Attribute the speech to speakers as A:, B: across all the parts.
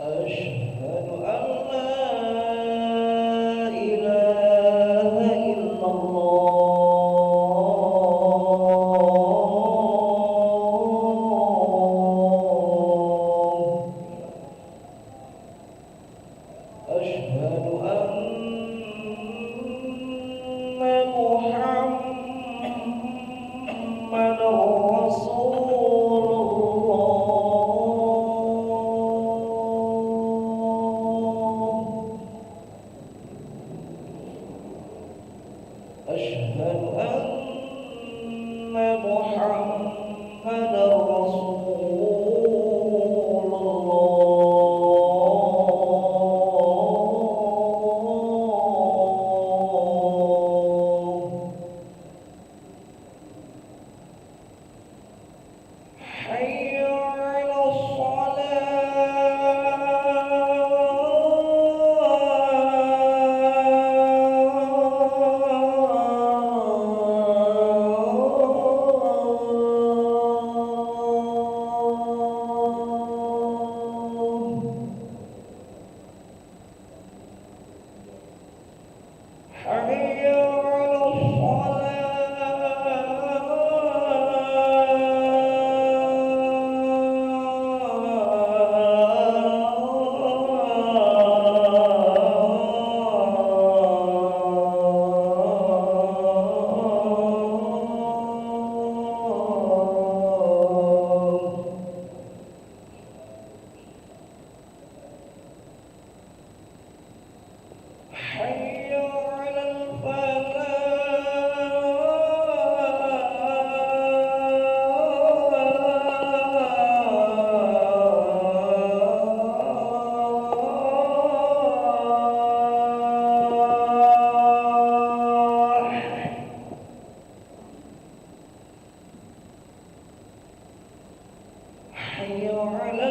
A: أشهد أن لا إله إلا الله. أشهد أن محمدا رسول الله. أشهد أن محمدا رسول الله. حي على الصلاة. حي على الصلاة. حي على الفلاح. حي على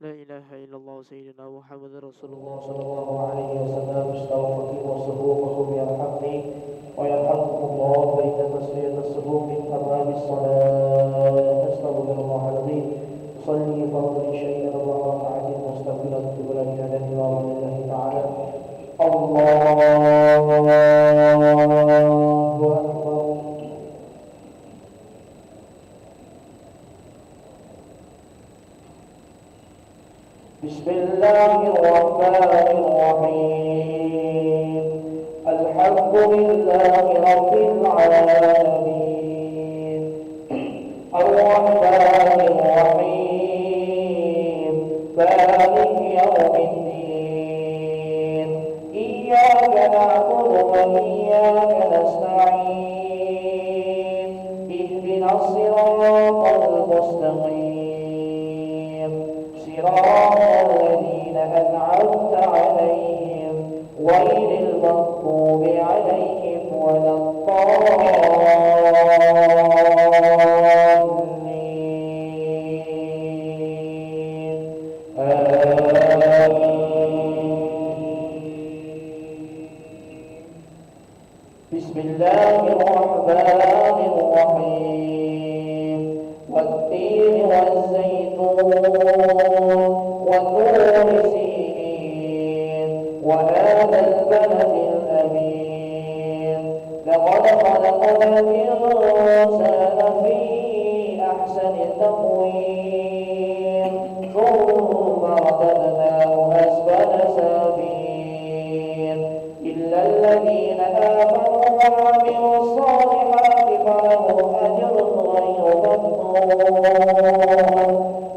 B: لا إله إلا الله سيدنا محمد رسول الله
C: صلى الله عليه وسلم استغفروا صفوفكم يرحمني ويرحمكم الله فإن تسوية الصفوف من أبواب الصلاة أستغفر الله العظيم أصلي فرض شيئا الله ركعة مستقبلا قبلة كلام الله تعالى الله أكبر. بسم الله الرحمن الرحيم الحمد لله رب العالمين الرحمن الرحيم مالك يوم الدين إياك نعبد وإياك نستعين اهدنا الصراط المستقيم صراط الذين أنعمت عليهم غير المغضوب عليهم ولا الضالين بسم الله الرحمن الرحيم والتين والزيتون وطور سينين وهذا البلد الأمين لقد خلقنا الإنسان في أحسن تقويم ثم رددناه أسفل سافلين إلا الذين آمنوا وعملوا الصالحات فلهم أجر غير ممنون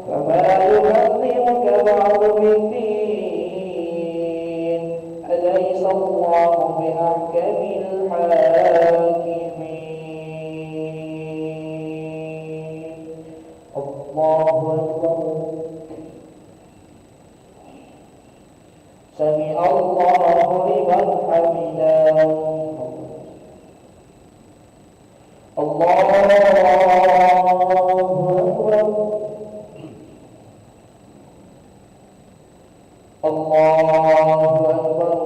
C: فما يكذبك بعد بالدين أليس الله بأحكم الحاكمين الله أكبر سمع الله لمن حمده الله أكبر الله أكبر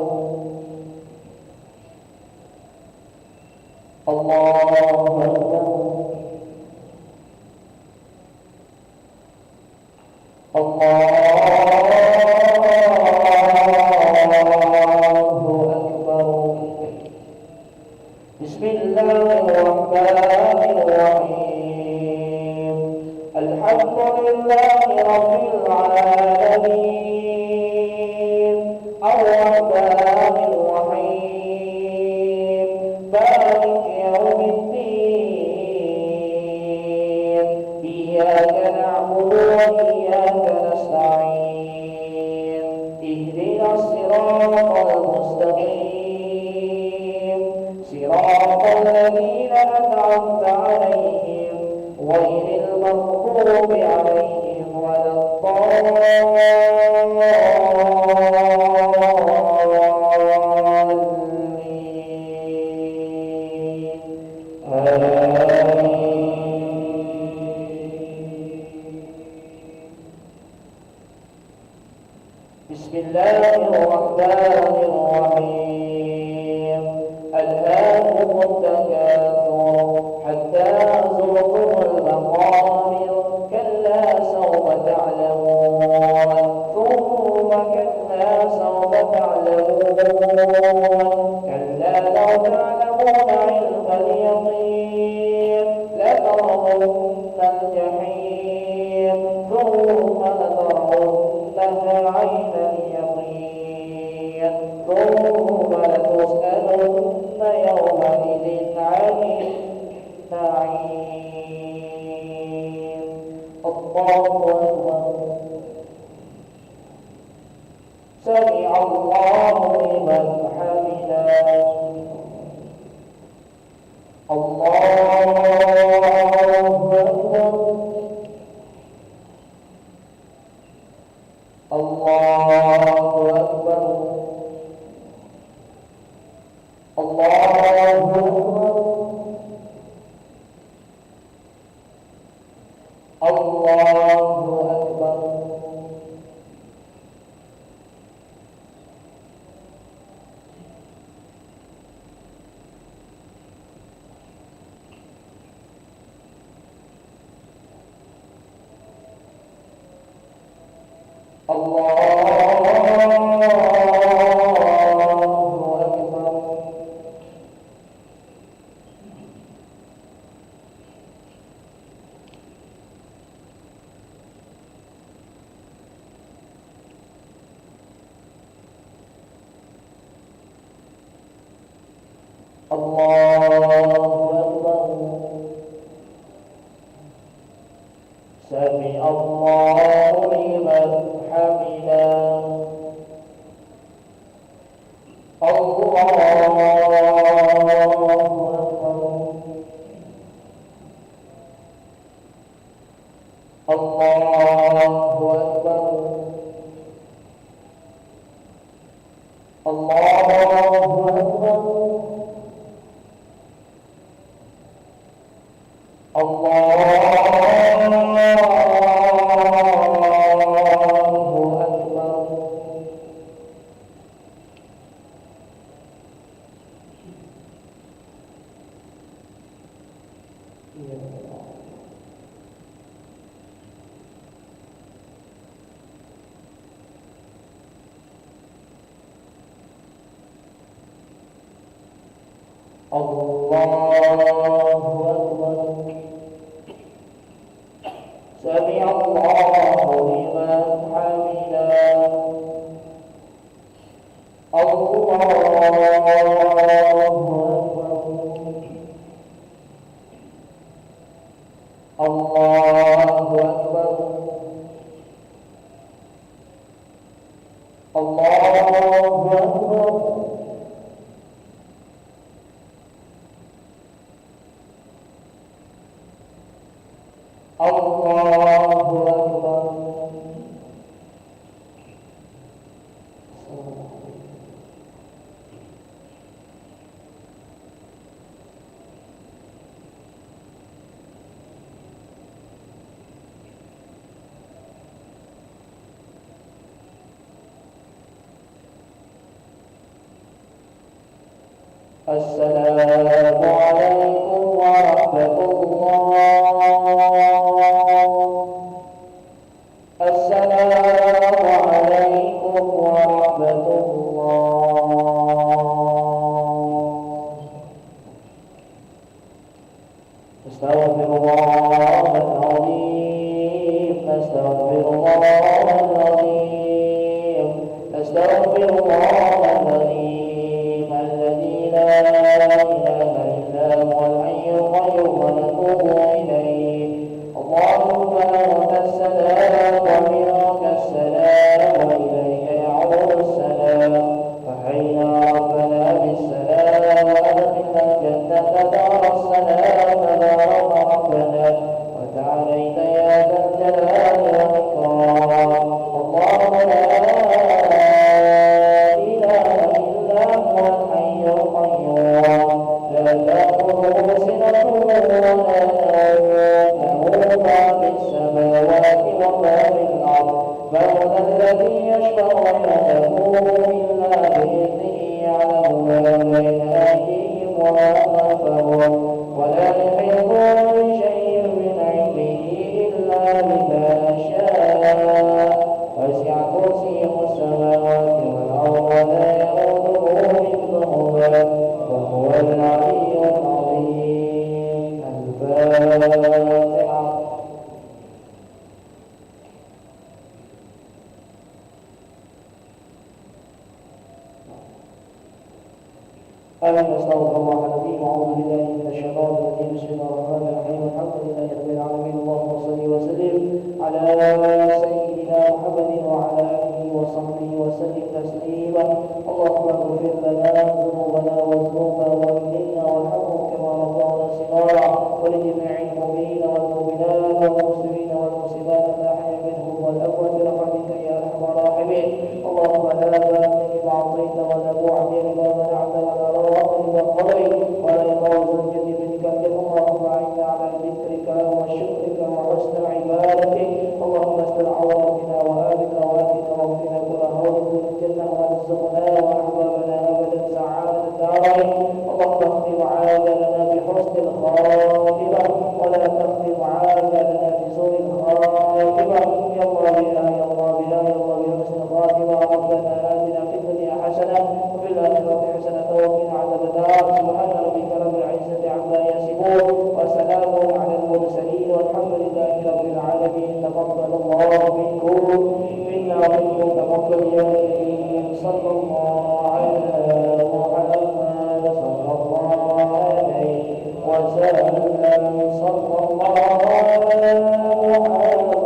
C: الله أكبر الله أكبر. بسم الله الرحمن الرحيم الحمد لله رب العالمين الرحمن الرحيم مالك يوم الدين إياك نعبد وإياك نستعين اهدنا الصراط المستقيم صراط الذين أنعمت عليهم غير المغضوب عليهم ولا بسم الله الرحمن الرحيم ألهاكم التكاثر حتى زرتم المقابر كلا سوف تعلمون ثم كلا سوف تعلمون كلا لو تعلمون علم اليقين لترون الجحيم ثم لترونها عين اليقين ثم لتسألن يومئذ عن النعيم الله أكبر سمع الله لمن حمده الله أكبر الله أكبر الله أكبر الله أكبر الله أكبر سمع الله لمن حمده الله السلام عليكم ورحمة الله. السلام عليكم ورحمة الله. أستغفر الله العظيم. أستغفر الله العظيم. أستغفر الله العظيم الذي لا إله إلا هو الحي القيوم ونتوب إليه. اللهم أنت السلام ومنك السلام وإليك يعود السلام. فحينا ربنا بالسلام وأدخلنا الجنة دار السلام دار ربنا وتعاليت يا ذا الجلال والإكرام. اللهم لا إله إلا هو الحي القيوم لا تأخذه سنة ولا نوم له ما في السماوات وما في الأرض. من الذي يشفع عنده إلا بإذنه يعلم ما بين أيديهم وما خلفهم ولا يحيطون بشيء من علمه إلا بما شاء. وسع كرسيه السماوات والأرض ولا يئوده حفظهما وهو العلي العظيم. الفاتحة. أستغفر الله العظيم وأعوذ بالله من الشيطان الرجيم. بسم الله الرحمن الرحيم. الحمد لله رب العالمين. اللهم صل وسلم على سيدنا محمد وعلى آله وصحبه وسلم تسليما. اللهم اغفر لنا ذنوبنا وذنوب والدينا وارحمهم كما رفعنا صغارا ولجميع المؤمنين والمؤمنات والمسلمين والمسلمات الأحياء منهم والأموات برحمتك يا أرحم الراحمين. اللهم لا مانع لما أعطيت ولا معطي لما منعت ولا راد لما قضيت ولا يفوز الجد منك الجد. اللهم أعنا على ذكرك وشكرك وحسن عبادتك. اللهم استر عوراتنا وآمن رواتنا واغفنا كل هول من الجنة وارزقنا وأحبابنا أبدا سعادة الدارين. اللهم اختم عاجلنا بحسن الخاتمة ولا تختم عاجلنا بسوء الخاتمة. يا الله يا الله يا الله بحسن الخاتمة. ربنا آتنا في الدنيا حسنة وفي الآخرة حسنة وقنا عذاب النار. سبحان ربك رب العزة عما يصفون وسلام على المرسلين والحمد لله رب العالمين. تقبل الله منكم منا ومنكم تقبل يا كريم. صلى الله على محمد صلى الله وسلم صلى الله عليه